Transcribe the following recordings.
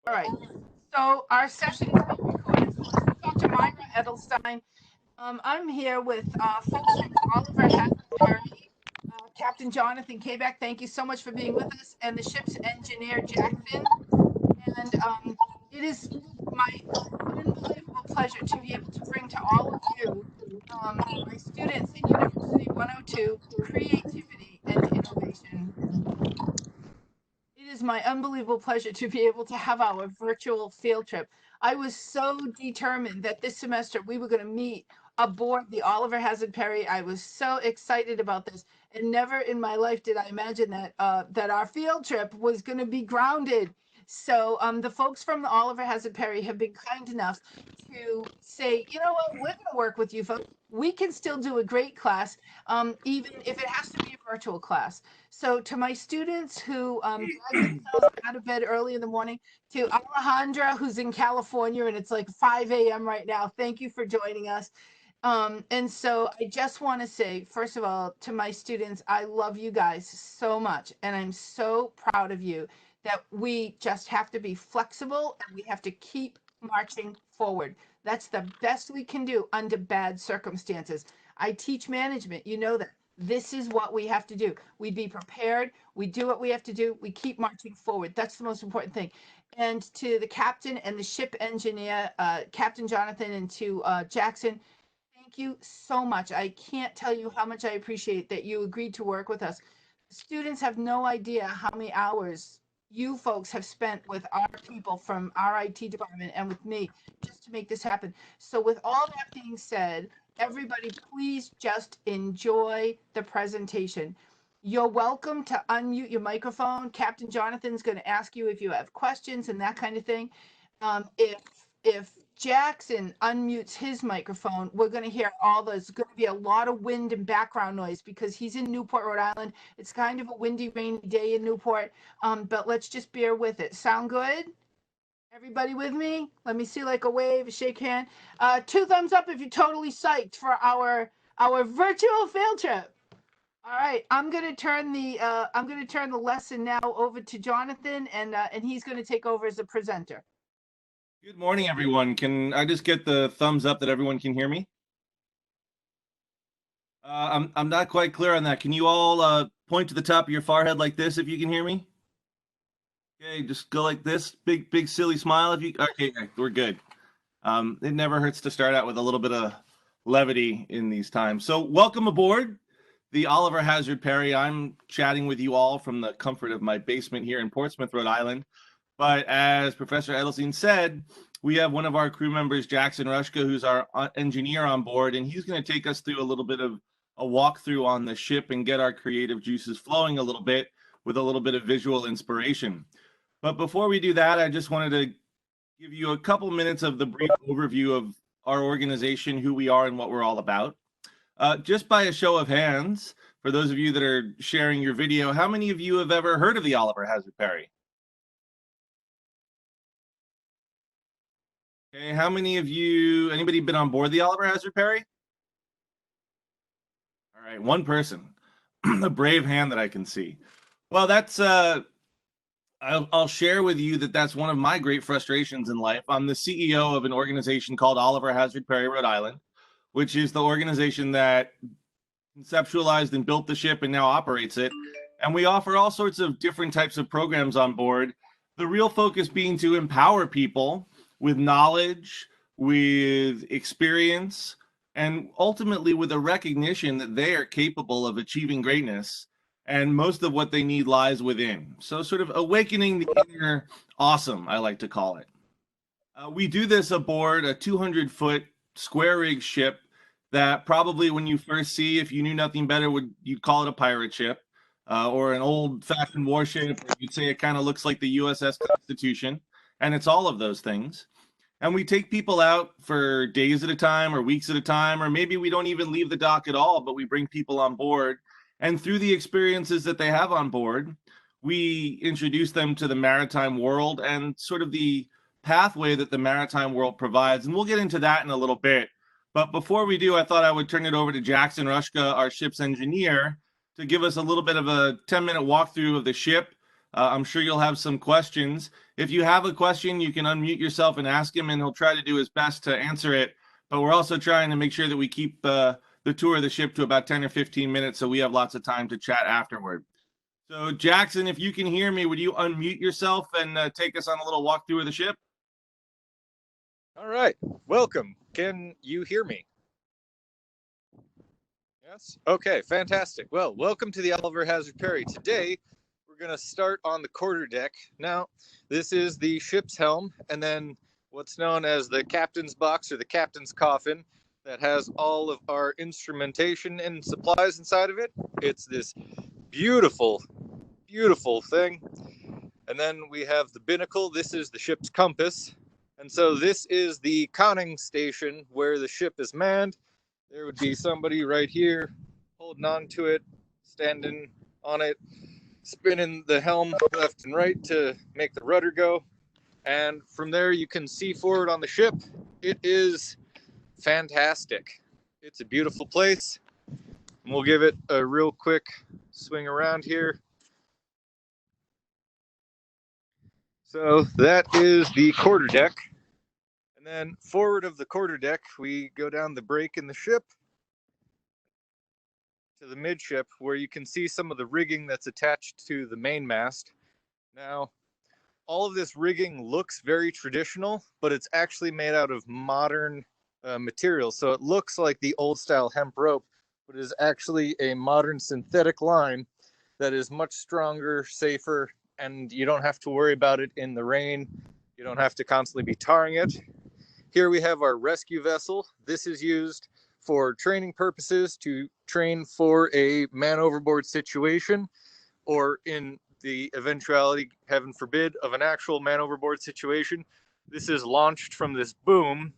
All right. So our session is being recorded. So this is Dr. Myra Edelstein. I'm here with folks from Oliver Hazard Perry, Captain Jonathan Kabak. Thank you so much for being with us, and the ship's engineer Jackson. And it is my unbelievable pleasure to be able to bring to all of you, my students in University 102, creativity and innovation. It is my unbelievable pleasure to be able to have our virtual field trip. I was so determined that this semester we were going to meet aboard the Oliver Hazard Perry. I was so excited about this, and never in my life did I imagine that that our field trip was going to be grounded. So the folks from the Oliver Hazard Perry have been kind enough to say, you know what, we're going to work with you folks. We can still do a great class, even if it has to be a virtual class. So to my students who drag themselves out of bed early in the morning, to Alejandra, who's in California, and it's like 5 a.m. right now, thank you for joining us. And so I just want to say, first of all, to my students, I love you guys so much, and I'm so proud of you that we just have to be flexible and we have to keep marching forward. That's the best we can do under bad circumstances. I teach management, you know that. This is what we have to do. We be prepared. We do what we have to do. We keep marching forward. That's the most important thing. And to the captain and the ship engineer, Captain Jonathan, and to Jackson, thank you so much. I can't tell you how much I appreciate that you agreed to work with us. Students have no idea how many hours you folks have spent with our people from our IT department and with me just to make this happen. So with all that being said, everybody, please just enjoy the presentation. You're welcome to unmute your microphone. Captain Jonathan's going to ask you if you have questions and that kind of thing. If Jackson unmutes his microphone, we're going to hear there's going to be a lot of wind and background noise because he's in Newport, Rhode Island. It's kind of a windy, rainy day in Newport, but let's just bear with it. Sound good? Everybody with me? Let me see like a wave, a shake hand. 2 thumbs up if you're totally psyched for our virtual field trip. All right, I'm gonna turn the lesson now over to Jonathan, and he's gonna take over as a presenter. Good morning, everyone. Can I just get the thumbs up that everyone can hear me? I'm not quite clear on that. Can you all point to the top of your forehead like this if you can hear me? Okay, just go like this. Big silly smile if you. Okay, we're good. It never hurts to start out with a little bit of levity in these times. So welcome aboard the Oliver Hazard Perry. I'm chatting with you all from the comfort of my basement here in Portsmouth, Rhode Island. But as Professor Edelstein said, we have one of our crew members, Jackson Hruschka, who's our engineer on board, and he's going to take us through a little bit of a walkthrough on the ship and get our creative juices flowing a little bit with a little bit of visual inspiration. But before we do that, I just wanted to give you a couple minutes of the brief overview of our organization, who we are, and what we're all about. Just by a show of hands, for those of you that are sharing your video, how many of you have ever heard of the Oliver Hazard Perry? Okay, how many of you, anybody been on board the Oliver Hazard Perry? All right, one person, a brave hand that I can see. Well, that's, I'll share with you that that's one of my great frustrations in life. I'm the CEO of an organization called Oliver Hazard Perry, Rhode Island, which is the organization that conceptualized and built the ship and now operates it. And we offer all sorts of different types of programs on board. The real focus being to empower people with knowledge, with experience, and ultimately with a recognition that they are capable of achieving greatness. And most of what they need lies within. So sort of awakening the inner awesome, I like to call it. We do this aboard a 200-foot square rig ship that probably when you first see, if you knew nothing better, you'd call it a pirate ship or an old-fashioned warship. You'd say it kind of looks like the USS Constitution. And it's all of those things. And we take people out for days at a time or weeks at a time, or maybe we don't even leave the dock at all, but we bring people on board. And through the experiences that they have on board, we introduce them to the maritime world and sort of the pathway that the maritime world provides. And we'll get into that in a little bit. But before we do, I thought I would turn it over to Jackson Hruschka, our ship's engineer, to give us a little bit of a 10-minute walkthrough of the ship, I'm sure you'll have some questions. If you have a question, you can unmute yourself and ask him, and he'll try to do his best to answer it. But we're also trying to make sure that we keep the tour of the ship to about 10 or 15 minutes so we have lots of time to chat afterward. So Jackson, if you can hear me, would you unmute yourself and take us on a little walkthrough of the ship? All right, welcome. Can you hear me? Yes? Okay, fantastic. Well, welcome to the Oliver Hazard Perry. Today, we're going to start on the quarterdeck. Now, this is the ship's helm, and then what's known as the captain's box or the captain's coffin that has all of our instrumentation and supplies inside of it. It's this beautiful, beautiful thing. And then we have the binnacle. This is the ship's compass. And so this is the conning station where the ship is manned. There would be somebody right here holding on to it, standing on it, spinning the helm left and right to make the rudder go. And from there you can see forward on the ship. It is fantastic. It's a beautiful place. And we'll give it a real quick swing around here. So that is the quarterdeck. And then forward of the quarterdeck, we go down the break in the ship to the midship, where you can see some of the rigging that's attached to the mainmast. Now, all of this rigging looks very traditional, but it's actually made out of modern materials. So it looks like the old style hemp rope, but it is actually a modern synthetic line that is much stronger, safer, and you don't have to worry about it in the rain. You don't have to constantly be tarring it. Here we have our rescue vessel. This is used for training purposes, to train for a man overboard situation, or in the eventuality, heaven forbid, of an actual man overboard situation. This is launched from this boom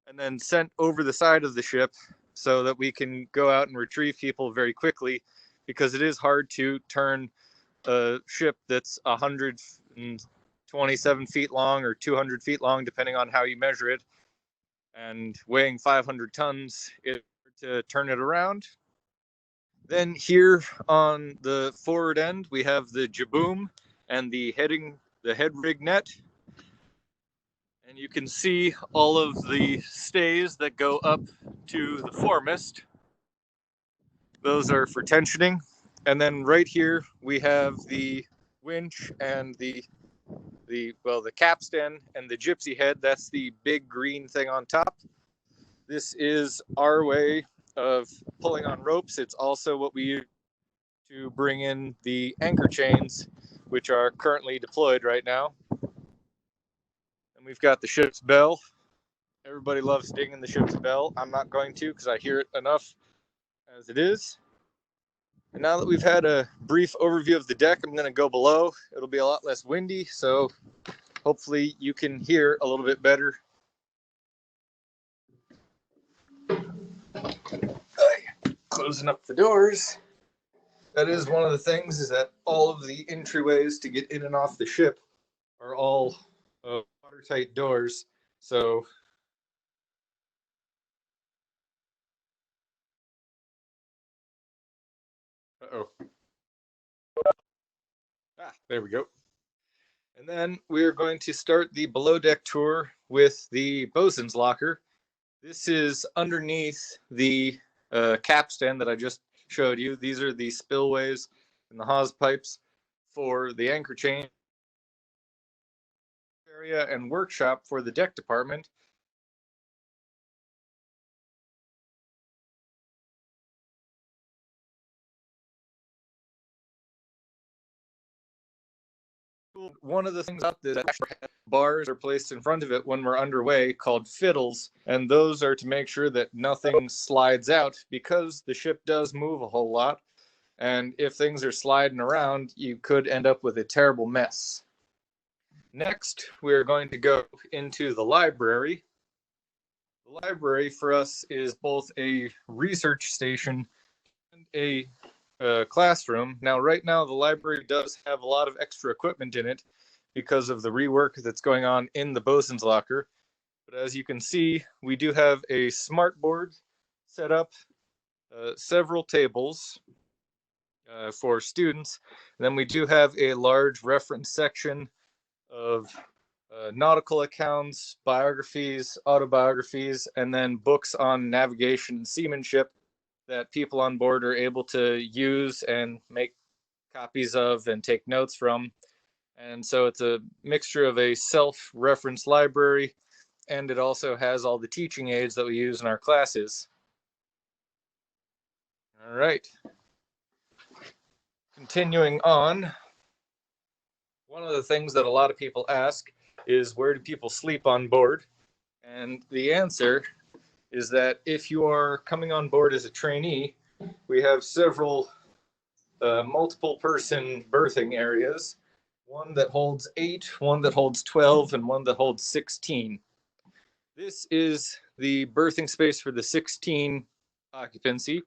and then sent over the side of the ship so that we can go out and retrieve people very quickly, because it is hard to turn a ship that's 127 feet long or 200 feet long, depending on how you measure it, and weighing 500 tons to turn it around. Then here on the forward end, we have the jaboom and the head rig net. And you can see all of the stays that go up to the foremast. Those are for tensioning. And then right here, we have the winch and the capstan and the gypsy head. That's the big green thing on top. This is our way of pulling on ropes. It's also what we use to bring in the anchor chains, which are currently deployed right now. And we've got the ship's bell. Everybody loves dinging the ship's bell. I'm not going to, because I hear it enough as it is. And now that we've had a brief overview of the deck, I'm going to go below. It'll be a lot less windy, so hopefully you can hear a little bit better. Closing up the doors. That is one of the things, is that all of the entryways to get in and off the ship are all watertight doors. So there we go. And then we're going to start the below deck tour with the bosun's locker. This is underneath the capstan that I just showed you. These are the spillways and the hawse pipes for the anchor chain area and workshop for the deck department. One of the things up there, bars are placed in front of it when we're underway, called fiddles, and those are to make sure that nothing slides out, because the ship does move a whole lot, and if things are sliding around, you could end up with a terrible mess. Next, we're going to go into the library. The library for us is both a research station and a classroom. Now, right now, the library does have a lot of extra equipment in it because of the rework that's going on in the bosun's locker. But as you can see, we do have a smart board set up, several tables, for students. And then we do have a large reference section of nautical accounts, biographies, autobiographies, and then books on navigation and seamanship that people on board are able to use and make copies of and take notes from. And so it's a mixture of a self-reference library, and it also has all the teaching aids that we use in our classes. All right. Continuing on, one of the things that a lot of people ask is, where do people sleep on board? And the answer is that if you are coming on board as a trainee, we have several multiple person berthing areas, one that holds 8, one that holds 12, and one that holds 16. This is the berthing space for the 16 occupancy.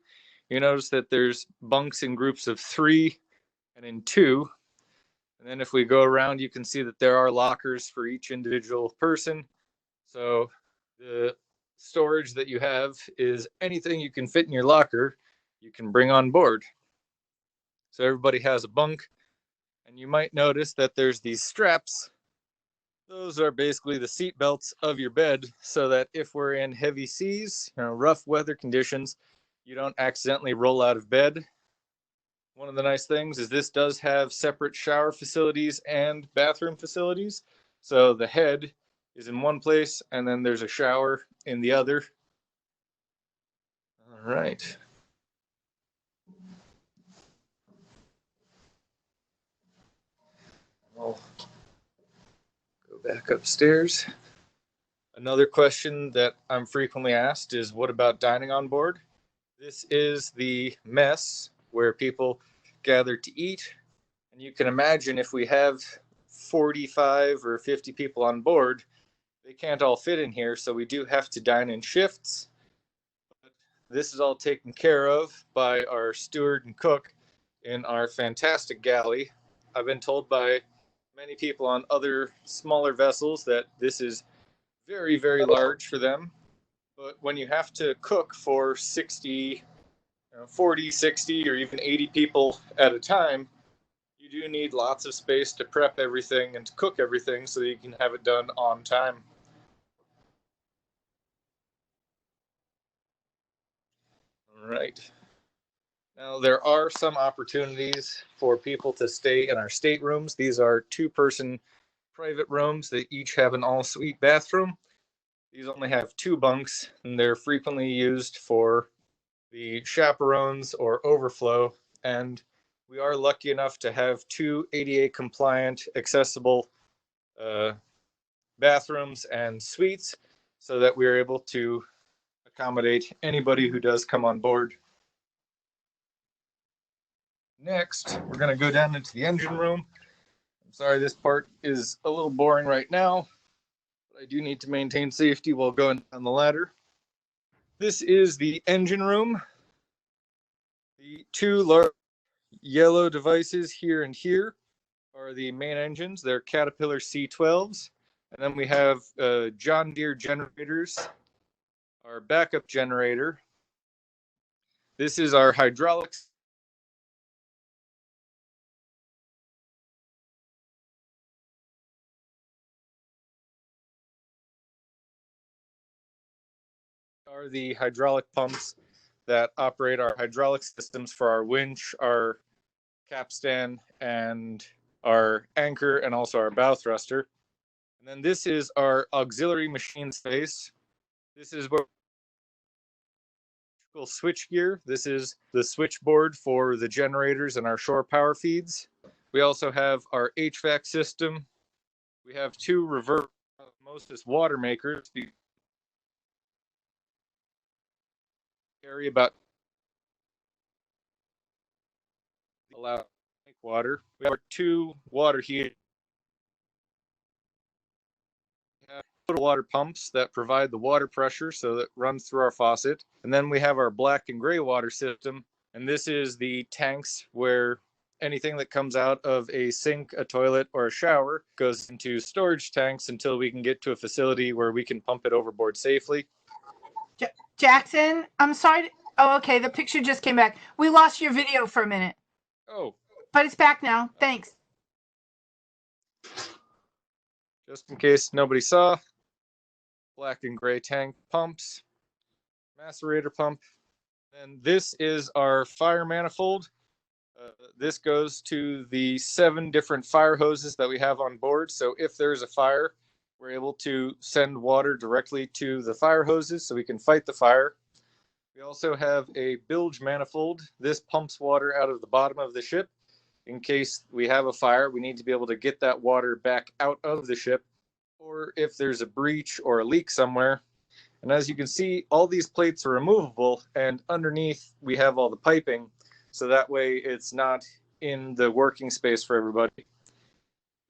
You notice that there's bunks in groups of 3 and in 2. And then if we go around, you can see that there are lockers for each individual person. So the storage that you have is anything you can fit in your locker, you can bring on board. So everybody has a bunk. And you might notice that there's these straps. Those are basically the seat belts of your bed, so that if we're in heavy seas, rough weather conditions, you don't accidentally roll out of bed. One of the nice things is this does have separate shower facilities and bathroom facilities. So the head is in one place, and then there's a shower in the other. All right. I'll go back upstairs. Another question that I'm frequently asked is, what about dining on board? This is the mess where people gather to eat. And you can imagine if we have 45 or 50 people on board, they can't all fit in here. So we do have to dine in shifts. But this is all taken care of by our steward and cook in our fantastic galley. I've been told by many people on other smaller vessels that this is very, very large for them. But when you have to cook for 60, 40, 60, or even 80 people at a time, you do need lots of space to prep everything and to cook everything so that you can have it done on time. All right. Now, there are some opportunities for people to stay in our staterooms. These are 2-person private rooms that each have an all-suite bathroom. These only have 2 bunks, and they're frequently used for the chaperones or overflow. And we are lucky enough to have 2 ADA compliant, accessible bathrooms and suites, so that we're able to accommodate anybody who does come on board. Next, we're going to go down into the engine room. I'm sorry, this part is a little boring right now, but I do need to maintain safety while going down the ladder. This is the engine room. The 2 large yellow devices here and here are the main engines. They're Caterpillar C12s. And then we have John Deere generators, our backup generator. This is our hydraulics. Are the hydraulic pumps that operate our hydraulic systems for our winch, our capstan, and our anchor, and also our bow thruster. And then this is our auxiliary machine space. This is where switch gear. This is the switchboard for the generators and our shore power feeds. We also have our HVAC system. We have 2 reverse osmosis water makers. Area about allow water. We have 2 water heaters. We have little water pumps that provide the water pressure so that runs through our faucet. And then we have our black and gray water system. And this is the tanks where anything that comes out of a sink, a toilet, or a shower goes into storage tanks until we can get to a facility where we can pump it overboard safely. Jackson, I'm sorry. Oh, okay. The picture just came back. We lost your video for a minute. Oh, But it's back now. Thanks. just in case nobody saw, black and gray tank pumps, macerator pump. And this is our fire manifold. This goes to the 7 different fire hoses that we have on board. So if there's a fire, we're able to send water directly to the fire hoses so we can fight the fire. We also have a bilge manifold. This pumps water out of the bottom of the ship. In case we have a fire, we need to be able to get that water back out of the ship, or if there's a breach or a leak somewhere. And as you can see, all these plates are removable, and underneath we have all the piping, so that way it's not in the working space for everybody.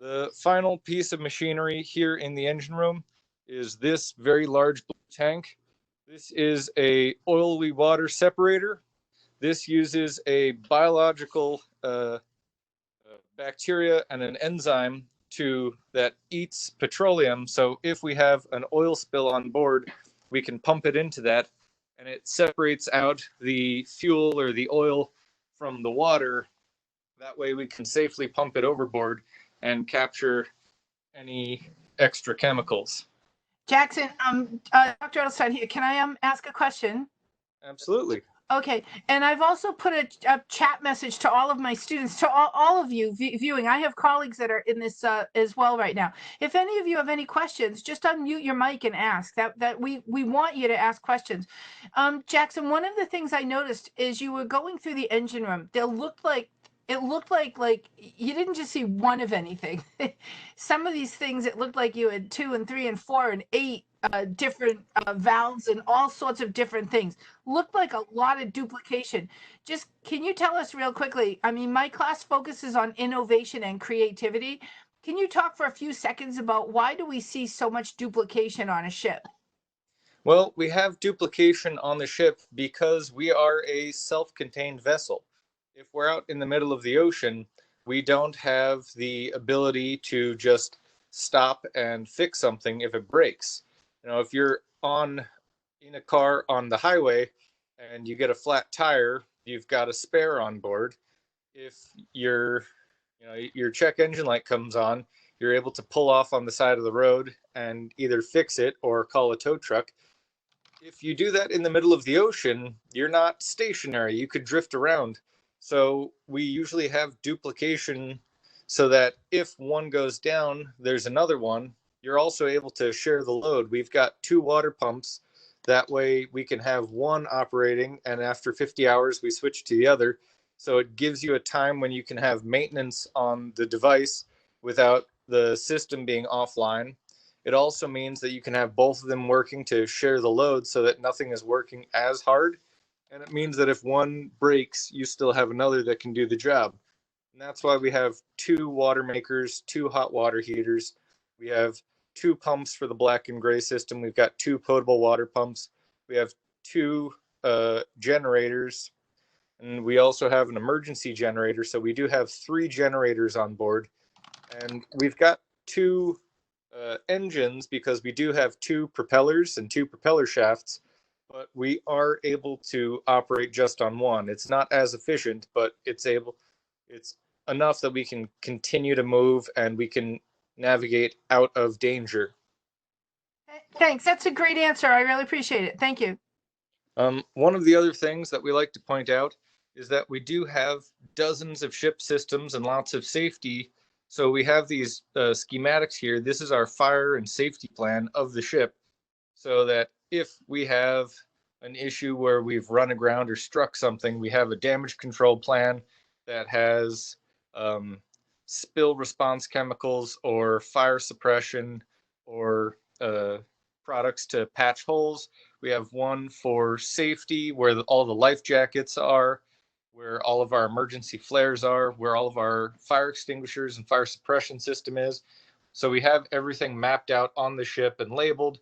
The final piece of machinery here in the engine room is this very large blue tank. This is a oily water separator. This uses a biological bacteria and an enzyme that eats petroleum. So if we have an oil spill on board, we can pump it into that, and it separates out the fuel or the oil from the water. That way we can safely pump it overboard and capture any extra chemicals. Jackson, Dr. Edelstein here. Can I ask a question? Absolutely. Okay, and I've also put a chat message to all of my students, to all of you viewing. I have colleagues that are in this as well right now. If any of you have any questions, just unmute your mic and ask. That we want you to ask questions. Jackson, one of the things I noticed is you were going through the engine room. It looked like you didn't just see one of anything. Some of these things, it looked like you had 2 and 3 and 4 and 8 different valves and all sorts of different things. Looked like a lot of duplication. Just, can you tell us real quickly? I mean, my class focuses on innovation and creativity. Can you talk for a few seconds about why do we see so much duplication on a ship? Well, we have duplication on the ship because we are a self-contained vessel. If we're out in the middle of the ocean, we don't have the ability to just stop and fix something if it breaks. You know, if you're in a car on the highway and you get a flat tire, you've got a spare on board. If your check engine light comes on, you're able to pull off on the side of the road and either fix it or call a tow truck. If you do that in the middle of the ocean, you're not stationary. You could drift around. So we usually have duplication so that if one goes down, there's another one. You're also able to share the load. We've got 2 water pumps. That way we can have one operating, and after 50 hours, we switch to the other. So it gives you a time when you can have maintenance on the device without the system being offline. It also means that you can have both of them working to share the load so that nothing is working as hard. And it means that if one breaks, you still have another that can do the job. And that's why we have 2 water makers, 2 hot water heaters. We have 2 pumps for the black and gray system. We've got 2 potable water pumps. We have 2 generators. And we also have an emergency generator. So we do have 3 generators on board. And we've got 2 engines because we do have 2 propellers and 2 propeller shafts, but we are able to operate just on one. It's not as efficient, but it's enough that we can continue to move and we can navigate out of danger. Thanks. That's a great answer. I really appreciate it. Thank you. One of the other things that we like to point out is that we do have dozens of ship systems and lots of safety. So we have these schematics here. This is our fire and safety plan of the ship, so that if we have an issue where we've run aground or struck something, we have a damage control plan that has spill response chemicals or fire suppression or products to patch holes. We have one for safety where all the life jackets are, where all of our emergency flares are, where all of our fire extinguishers and fire suppression system is. So we have everything mapped out on the ship and labeled.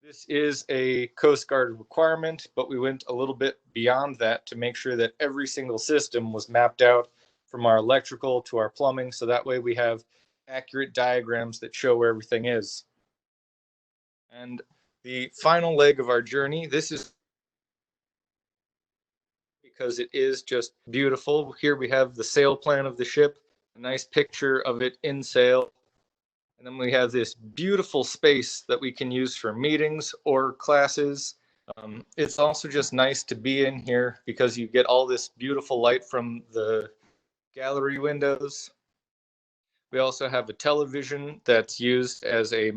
This is a Coast Guard requirement, but we went a little bit beyond that to make sure that every single system was mapped out from our electrical to our plumbing. So that way we have accurate diagrams that show where everything is. And the final leg of our journey, this is because it is just beautiful. Here we have the sail plan of the ship, a nice picture of it in sail. And then we have this beautiful space that we can use for meetings or classes. It's also just nice to be in here because you get all this beautiful light from the gallery windows. We also have a television that's used as a